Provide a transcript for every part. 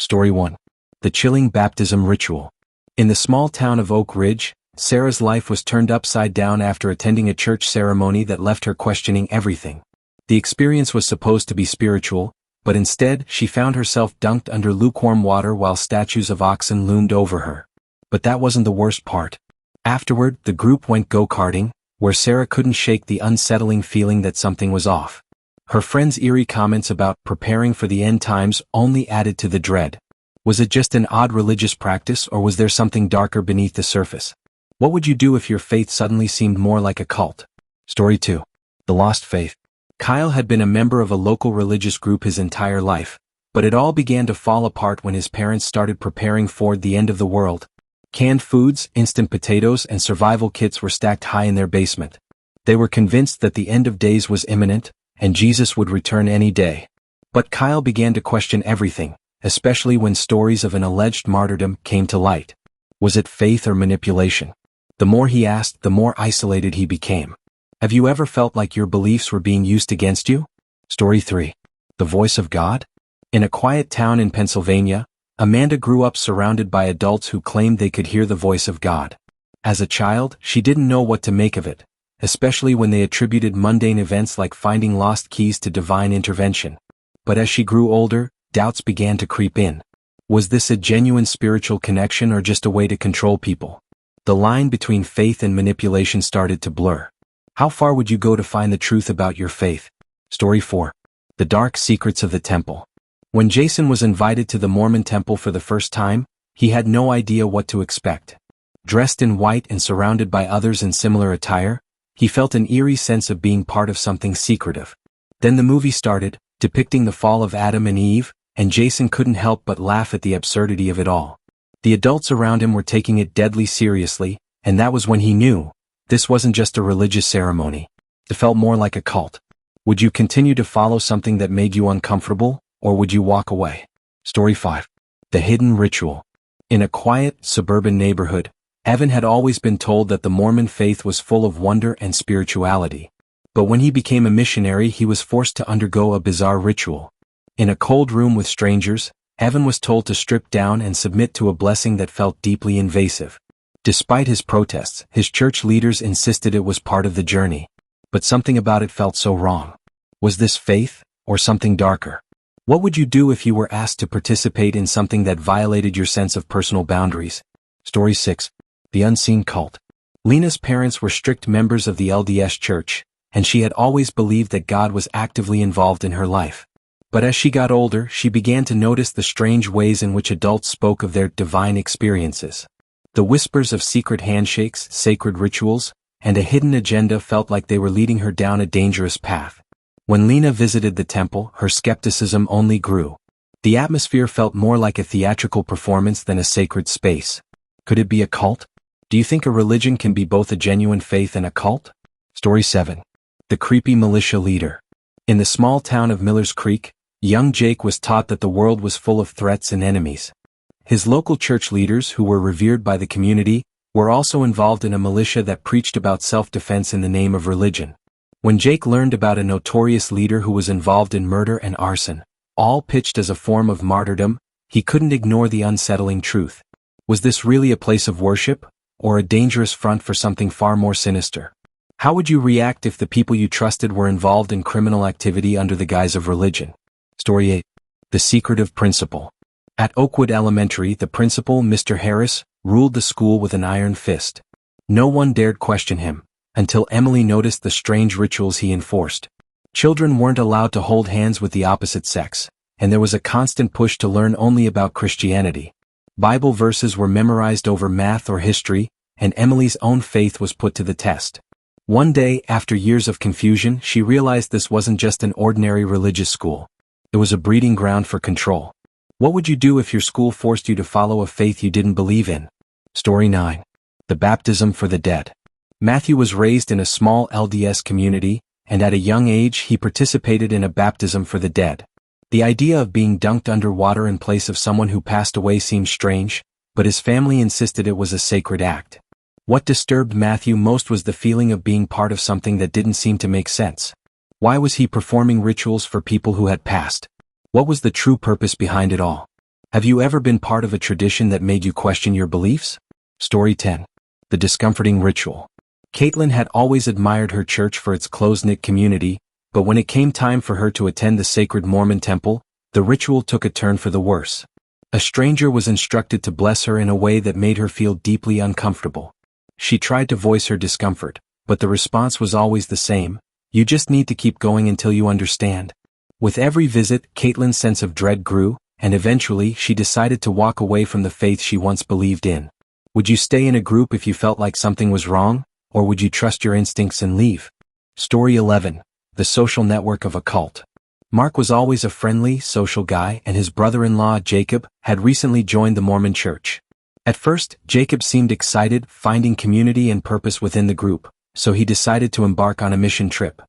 Story 1. The chilling baptism ritual. In the small town of Oak Ridge, Sarah's life was turned upside down after attending a church ceremony that left her questioning everything. The experience was supposed to be spiritual, but instead she found herself dunked under lukewarm water while statues of oxen loomed over her. But that wasn't the worst part. Afterward, the group went go-karting, where Sarah couldn't shake the unsettling feeling that something was off. Her friends' eerie comments about preparing for the end times only added to the dread. Was it just an odd religious practice, or was there something darker beneath the surface? What would you do if your faith suddenly seemed more like a cult? Story 2. The lost faith. Kyle had been a member of a local religious group his entire life, but it all began to fall apart when his parents started preparing for the end of the world. Canned foods, instant potatoes, and survival kits were stacked high in their basement. They were convinced that the end of days was imminent, and Jesus would return any day. But Kyle began to question everything, especially when stories of an alleged martyrdom came to light. Was it faith or manipulation? The more he asked, the more isolated he became. Have you ever felt like your beliefs were being used against you? Story 3. The voice of God? In a quiet town in Pennsylvania, Amanda grew up surrounded by adults who claimed they could hear the voice of God. As a child, she didn't know what to make of it, especially when they attributed mundane events like finding lost keys to divine intervention. But as she grew older, doubts began to creep in. Was this a genuine spiritual connection or just a way to control people? The line between faith and manipulation started to blur. How far would you go to find the truth about your faith? Story 4. The dark secrets of the temple. When Jason was invited to the Mormon temple for the first time, he had no idea what to expect. Dressed in white and surrounded by others in similar attire, he felt an eerie sense of being part of something secretive. Then the movie started, depicting the fall of Adam and Eve, and Jason couldn't help but laugh at the absurdity of it all. The adults around him were taking it deadly seriously, and that was when he knew. This wasn't just a religious ceremony. It felt more like a cult. Would you continue to follow something that made you uncomfortable, or would you walk away? Story 5. The hidden ritual. In a quiet, suburban neighborhood, Evan had always been told that the Mormon faith was full of wonder and spirituality. But when he became a missionary, he was forced to undergo a bizarre ritual. In a cold room with strangers, Evan was told to strip down and submit to a blessing that felt deeply invasive. Despite his protests, his church leaders insisted it was part of the journey. But something about it felt so wrong. Was this faith, or something darker? What would you do if you were asked to participate in something that violated your sense of personal boundaries? Story 6. The unseen cult. Lena's parents were strict members of the LDS Church, and she had always believed that God was actively involved in her life. But as she got older, she began to notice the strange ways in which adults spoke of their divine experiences. The whispers of secret handshakes, sacred rituals, and a hidden agenda felt like they were leading her down a dangerous path. When Lena visited the temple, her skepticism only grew. The atmosphere felt more like a theatrical performance than a sacred space. Could it be a cult? Do you think a religion can be both a genuine faith and a cult? Story 7. The creepy militia leader. In the small town of Miller's Creek, young Jake was taught that the world was full of threats and enemies. His local church leaders, who were revered by the community, were also involved in a militia that preached about self-defense in the name of religion. When Jake learned about a notorious leader who was involved in murder and arson, all pitched as a form of martyrdom, he couldn't ignore the unsettling truth. Was this really a place of worship, or a dangerous front for something far more sinister? How would you react if the people you trusted were involved in criminal activity under the guise of religion? Story 8. The secretive principal. At Oakwood Elementary, the principal, Mr. Harris, ruled the school with an iron fist. No one dared question him, until Emily noticed the strange rituals he enforced. Children weren't allowed to hold hands with the opposite sex, and there was a constant push to learn only about Christianity. Bible verses were memorized over math or history, and Emily's own faith was put to the test. One day, after years of confusion, she realized this wasn't just an ordinary religious school. It was a breeding ground for control. What would you do if your school forced you to follow a faith you didn't believe in? Story 9. The baptism for the dead. Matthew was raised in a small LDS community, and at a young age he participated in a baptism for the dead. The idea of being dunked under water in place of someone who passed away seemed strange, but his family insisted it was a sacred act. What disturbed Matthew most was the feeling of being part of something that didn't seem to make sense. Why was he performing rituals for people who had passed? What was the true purpose behind it all? Have you ever been part of a tradition that made you question your beliefs? Story 10. The discomforting ritual. Caitlin had always admired her church for its close-knit community, but when it came time for her to attend the sacred Mormon temple, the ritual took a turn for the worse. A stranger was instructed to bless her in a way that made her feel deeply uncomfortable. She tried to voice her discomfort, but the response was always the same: you just need to keep going until you understand. With every visit, Caitlin's sense of dread grew, and eventually she decided to walk away from the faith she once believed in. Would you stay in a group if you felt like something was wrong, or would you trust your instincts and leave? Story 11. The social network of a cult. Mark was always a friendly, social guy, and his brother-in-law, Jacob, had recently joined the Mormon church. At first, Jacob seemed excited, finding community and purpose within the group, so he decided to embark on a mission trip.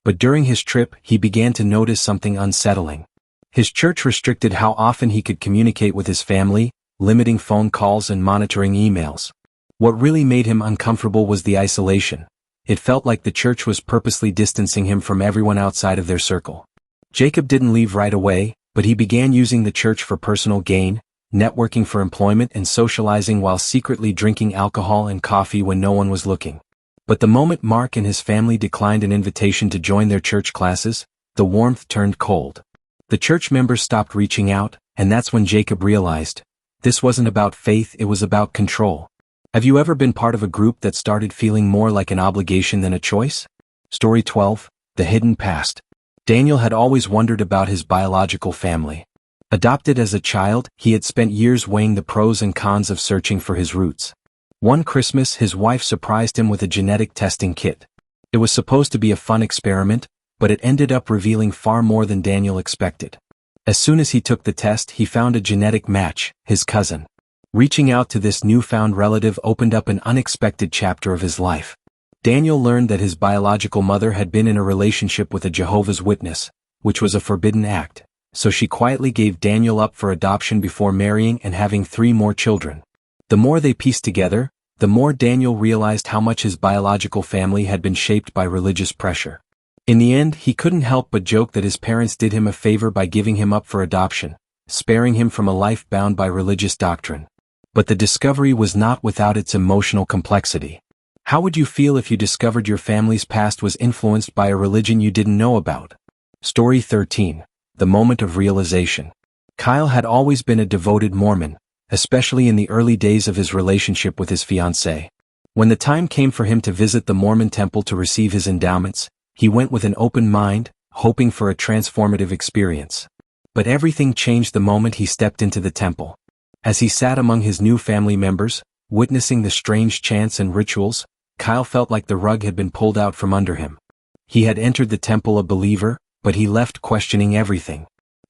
But during his trip, he began to notice something unsettling. His church restricted how often he could communicate with his family, limiting phone calls and monitoring emails. What really made him uncomfortable was the isolation. It felt like the church was purposely distancing him from everyone outside of their circle. Jacob didn't leave right away, but he began using the church for personal gain, networking for employment and socializing while secretly drinking alcohol and coffee when no one was looking. But the moment Mark and his family declined an invitation to join their church classes, the warmth turned cold. The church members stopped reaching out, and that's when Jacob realized, this wasn't about faith, it was about control. Have you ever been part of a group that started feeling more like an obligation than a choice? Story 12. The hidden past. Daniel had always wondered about his biological family. Adopted as a child, he had spent years weighing the pros and cons of searching for his roots. One Christmas, his wife surprised him with a genetic testing kit. It was supposed to be a fun experiment, but it ended up revealing far more than Daniel expected. As soon as he took the test, he found a genetic match, his cousin. Reaching out to this newfound relative opened up an unexpected chapter of his life. Daniel learned that his biological mother had been in a relationship with a Jehovah's Witness, which was a forbidden act, so she quietly gave Daniel up for adoption before marrying and having 3 more children. The more they pieced together, the more Daniel realized how much his biological family had been shaped by religious pressure. In the end, he couldn't help but joke that his parents did him a favor by giving him up for adoption, sparing him from a life bound by religious doctrine. But the discovery was not without its emotional complexity. How would you feel if you discovered your family's past was influenced by a religion you didn't know about? Story 13. The moment of realization. Kyle had always been a devoted Mormon, especially in the early days of his relationship with his fiancée. When the time came for him to visit the Mormon temple to receive his endowments, he went with an open mind, hoping for a transformative experience. But everything changed the moment he stepped into the temple. As he sat among his new family members, witnessing the strange chants and rituals, Kyle felt like the rug had been pulled out from under him. He had entered the temple a believer, but he left questioning everything.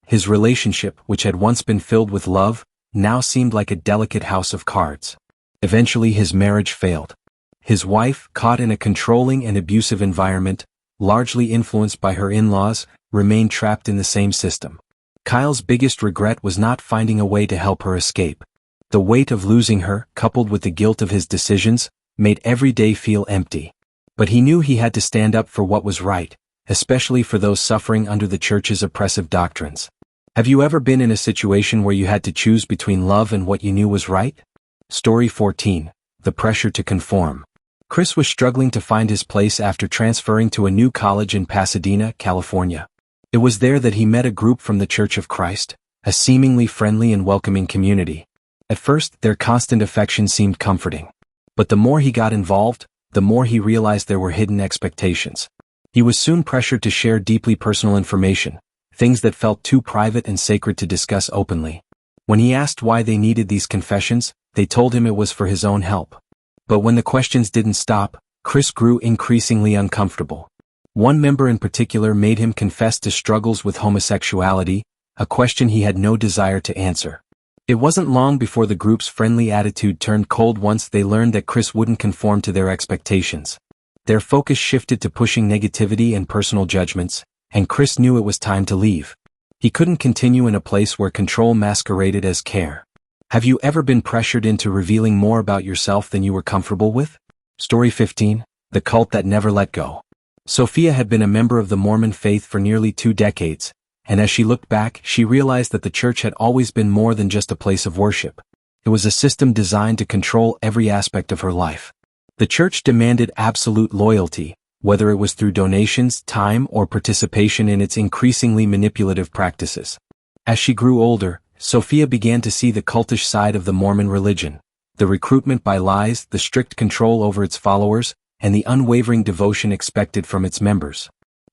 His relationship, which had once been filled with love, now seemed like a delicate house of cards. Eventually his marriage failed. His wife, caught in a controlling and abusive environment, largely influenced by her in-laws, remained trapped in the same system. Kyle's biggest regret was not finding a way to help her escape. The weight of losing her, coupled with the guilt of his decisions, made every day feel empty. But he knew he had to stand up for what was right, especially for those suffering under the church's oppressive doctrines. Have you ever been in a situation where you had to choose between love and what you knew was right? Story 14. The pressure to conform. Chris was struggling to find his place after transferring to a new college in Pasadena, California. It was there that he met a group from the Church of Christ, a seemingly friendly and welcoming community. At first, their constant affection seemed comforting. But the more he got involved, the more he realized there were hidden expectations. He was soon pressured to share deeply personal information, things that felt too private and sacred to discuss openly. When he asked why they needed these confessions, they told him it was for his own help. But when the questions didn't stop, Chris grew increasingly uncomfortable. One member in particular made him confess to struggles with homosexuality, a question he had no desire to answer. It wasn't long before the group's friendly attitude turned cold once they learned that Chris wouldn't conform to their expectations. Their focus shifted to pushing negativity and personal judgments, and Chris knew it was time to leave. He couldn't continue in a place where control masqueraded as care. Have you ever been pressured into revealing more about yourself than you were comfortable with? Story 15. The cult that never let go. Sophia had been a member of the Mormon faith for nearly 2 decades, and as she looked back, she realized that the church had always been more than just a place of worship. It was a system designed to control every aspect of her life. The church demanded absolute loyalty, whether it was through donations, time, or participation in its increasingly manipulative practices. As she grew older, Sophia began to see the cultish side of the Mormon religion, the recruitment by lies, the strict control over its followers, and the unwavering devotion expected from its members.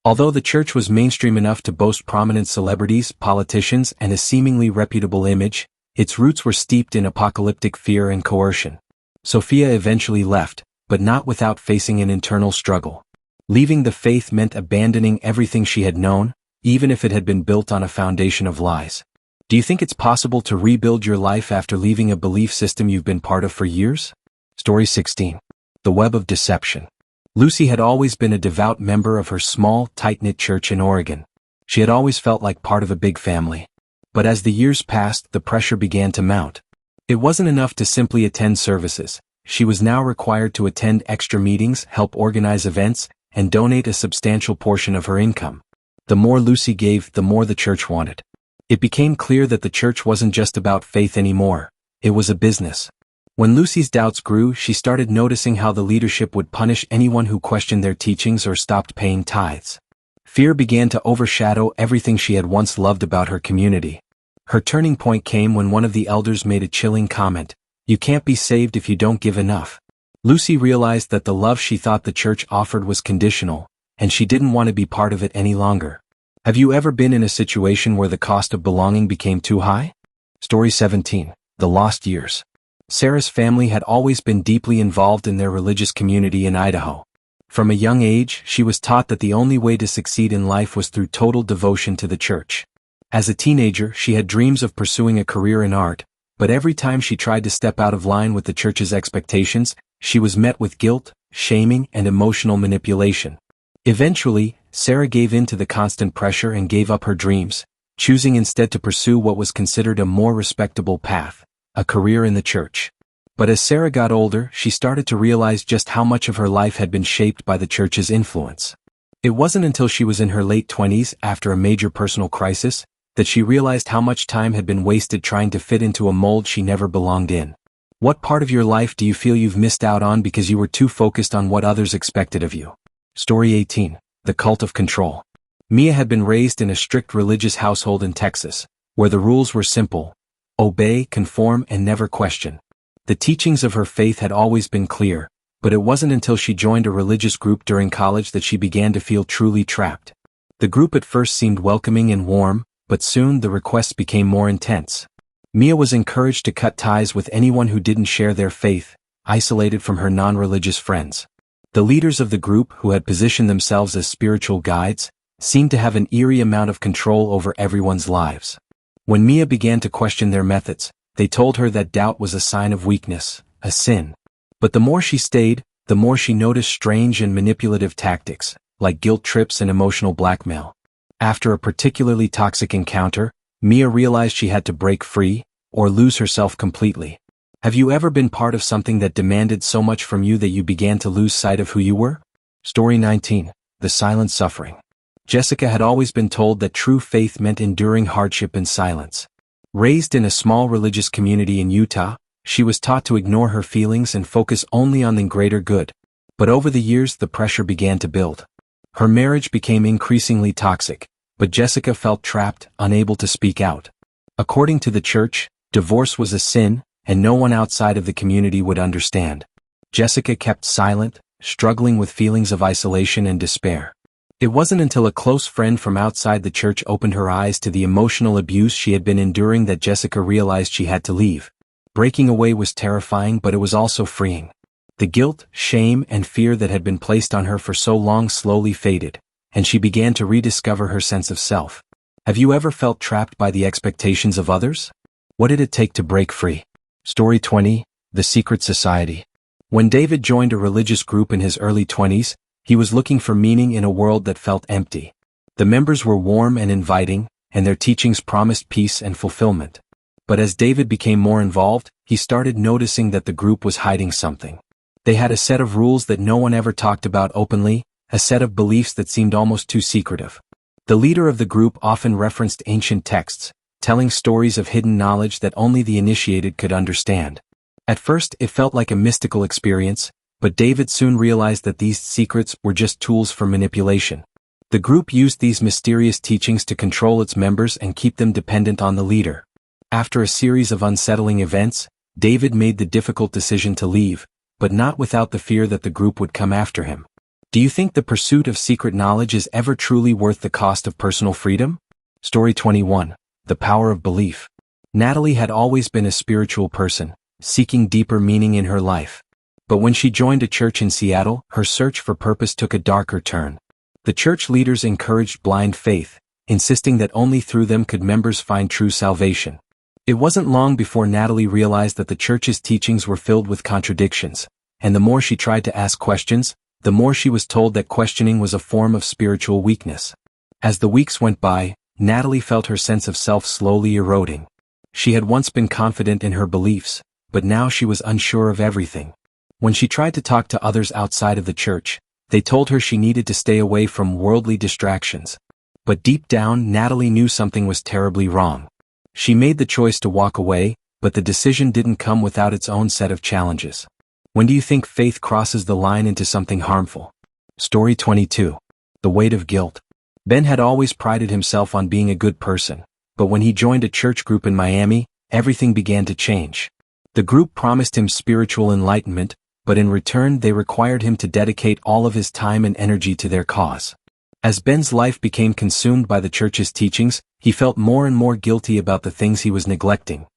Although the church was mainstream enough to boast prominent celebrities, politicians, and a seemingly reputable image, its roots were steeped in apocalyptic fear and coercion. Sophia eventually left, but not without facing an internal struggle. Leaving the faith meant abandoning everything she had known, even if it had been built on a foundation of lies. Do you think it's possible to rebuild your life after leaving a belief system you've been part of for years? Story 16. The Web of Deception. Lucy had always been a devout member of her small, tight-knit church in Oregon. She had always felt like part of a big family. But as the years passed, the pressure began to mount. It wasn't enough to simply attend services. She was now required to attend extra meetings, help organize events, and donate a substantial portion of her income. The more Lucy gave, the more the church wanted. It became clear that the church wasn't just about faith anymore. It was a business. When Lucy's doubts grew, she started noticing how the leadership would punish anyone who questioned their teachings or stopped paying tithes. Fear began to overshadow everything she had once loved about her community. Her turning point came when one of the elders made a chilling comment: "You can't be saved if you don't give enough." Lucy realized that the love she thought the church offered was conditional, and she didn't want to be part of it any longer. Have you ever been in a situation where the cost of belonging became too high? Story 17. The Lost Years. Sarah's family had always been deeply involved in their religious community in Idaho. From a young age, she was taught that the only way to succeed in life was through total devotion to the church. As a teenager, she had dreams of pursuing a career in art, but every time she tried to step out of line with the church's expectations, she was met with guilt, shaming, and emotional manipulation. Eventually, Sarah gave in to the constant pressure and gave up her dreams, choosing instead to pursue what was considered a more respectable path: a career in the church. But as Sarah got older, she started to realize just how much of her life had been shaped by the church's influence. It wasn't until she was in her late 20s, after a major personal crisis, that she realized how much time had been wasted trying to fit into a mold she never belonged in. What part of your life do you feel you've missed out on because you were too focused on what others expected of you? Story 18. The Cult of Control. Mia had been raised in a strict religious household in Texas, where the rules were simple: obey, conform, and never question. The teachings of her faith had always been clear, but it wasn't until she joined a religious group during college that she began to feel truly trapped. The group at first seemed welcoming and warm, but soon the requests became more intense. Mia was encouraged to cut ties with anyone who didn't share their faith, isolated from her non-religious friends. The leaders of the group, who had positioned themselves as spiritual guides, seemed to have an eerie amount of control over everyone's lives. When Mia began to question their methods, they told her that doubt was a sign of weakness, a sin. But the more she stayed, the more she noticed strange and manipulative tactics, like guilt trips and emotional blackmail. After a particularly toxic encounter, Mia realized she had to break free, or lose herself completely. Have you ever been part of something that demanded so much from you that you began to lose sight of who you were? Story 19. The Silent Suffering. Jessica had always been told that true faith meant enduring hardship in silence. Raised in a small religious community in Utah, she was taught to ignore her feelings and focus only on the greater good. But over the years, the pressure began to build. Her marriage became increasingly toxic, but Jessica felt trapped, unable to speak out. According to the church, divorce was a sin, and no one outside of the community would understand. Jessica kept silent, struggling with feelings of isolation and despair. It wasn't until a close friend from outside the church opened her eyes to the emotional abuse she had been enduring that Jessica realized she had to leave. Breaking away was terrifying, but it was also freeing. The guilt, shame, and fear that had been placed on her for so long slowly faded, and she began to rediscover her sense of self. Have you ever felt trapped by the expectations of others? What did it take to break free? Story 20. The Secret Society. When David joined a religious group in his early 20s, he was looking for meaning in a world that felt empty. The members were warm and inviting, and their teachings promised peace and fulfillment. But as David became more involved, he started noticing that the group was hiding something. They had a set of rules that no one ever talked about openly, a set of beliefs that seemed almost too secretive. The leader of the group often referenced ancient texts, telling stories of hidden knowledge that only the initiated could understand. At first, it felt like a mystical experience, but David soon realized that these secrets were just tools for manipulation. The group used these mysterious teachings to control its members and keep them dependent on the leader. After a series of unsettling events, David made the difficult decision to leave, but not without the fear that the group would come after him. Do you think the pursuit of secret knowledge is ever truly worth the cost of personal freedom? Story 21. The Power of Belief. Natalie had always been a spiritual person, seeking deeper meaning in her life. But when she joined a church in Seattle, her search for purpose took a darker turn. The church leaders encouraged blind faith, insisting that only through them could members find true salvation. It wasn't long before Natalie realized that the church's teachings were filled with contradictions, and the more she tried to ask questions, the more she was told that questioning was a form of spiritual weakness. As the weeks went by, Natalie felt her sense of self slowly eroding. She had once been confident in her beliefs, but now she was unsure of everything. When she tried to talk to others outside of the church, they told her she needed to stay away from worldly distractions. But deep down, Natalie knew something was terribly wrong. She made the choice to walk away, but the decision didn't come without its own set of challenges. When do you think faith crosses the line into something harmful? Story 22. The Weight of Guilt. Ben had always prided himself on being a good person, but when he joined a church group in Miami, everything began to change. The group promised him spiritual enlightenment, but in return they required him to dedicate all of his time and energy to their cause. As Ben's life became consumed by the church's teachings, he felt more and more guilty about the things he was neglecting.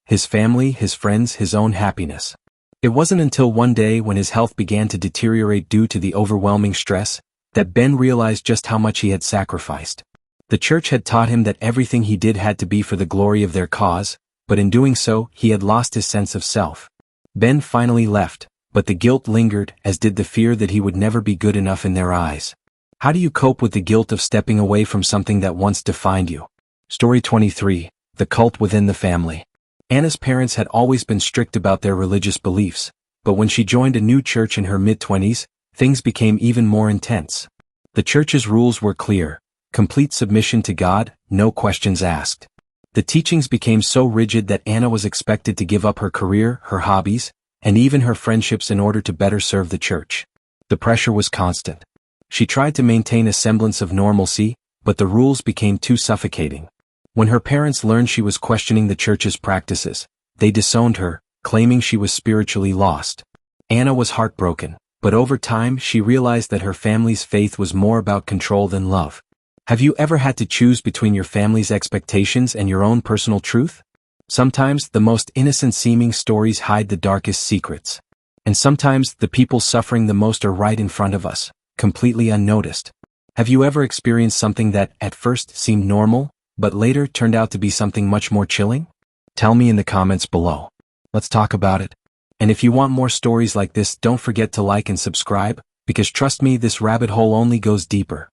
His family, his friends, his own happiness. It wasn't until one day when his health began to deteriorate due to the overwhelming stress, that Ben realized just how much he had sacrificed. The church had taught him that everything he did had to be for the glory of their cause, but in doing so, he had lost his sense of self. Ben finally left, but the guilt lingered, as did the fear that he would never be good enough in their eyes. How do you cope with the guilt of stepping away from something that once defined you? Story 23. The Cult Within the Family. Anna's parents had always been strict about their religious beliefs, but when she joined a new church in her mid-20s, things became even more intense. The church's rules were clear: complete submission to God, no questions asked. The teachings became so rigid that Anna was expected to give up her career, her hobbies, and even her friendships in order to better serve the church. The pressure was constant. She tried to maintain a semblance of normalcy, but the rules became too suffocating. When her parents learned she was questioning the church's practices, they disowned her, claiming she was spiritually lost. Anna was heartbroken, but over time she realized that her family's faith was more about control than love. Have you ever had to choose between your family's expectations and your own personal truth? Sometimes the most innocent-seeming stories hide the darkest secrets. And sometimes the people suffering the most are right in front of us, completely unnoticed. Have you ever experienced something that, at first, seemed normal, but later turned out to be something much more chilling? Tell me in the comments below. Let's talk about it. And if you want more stories like this, don't forget to like and subscribe, because trust me, this rabbit hole only goes deeper.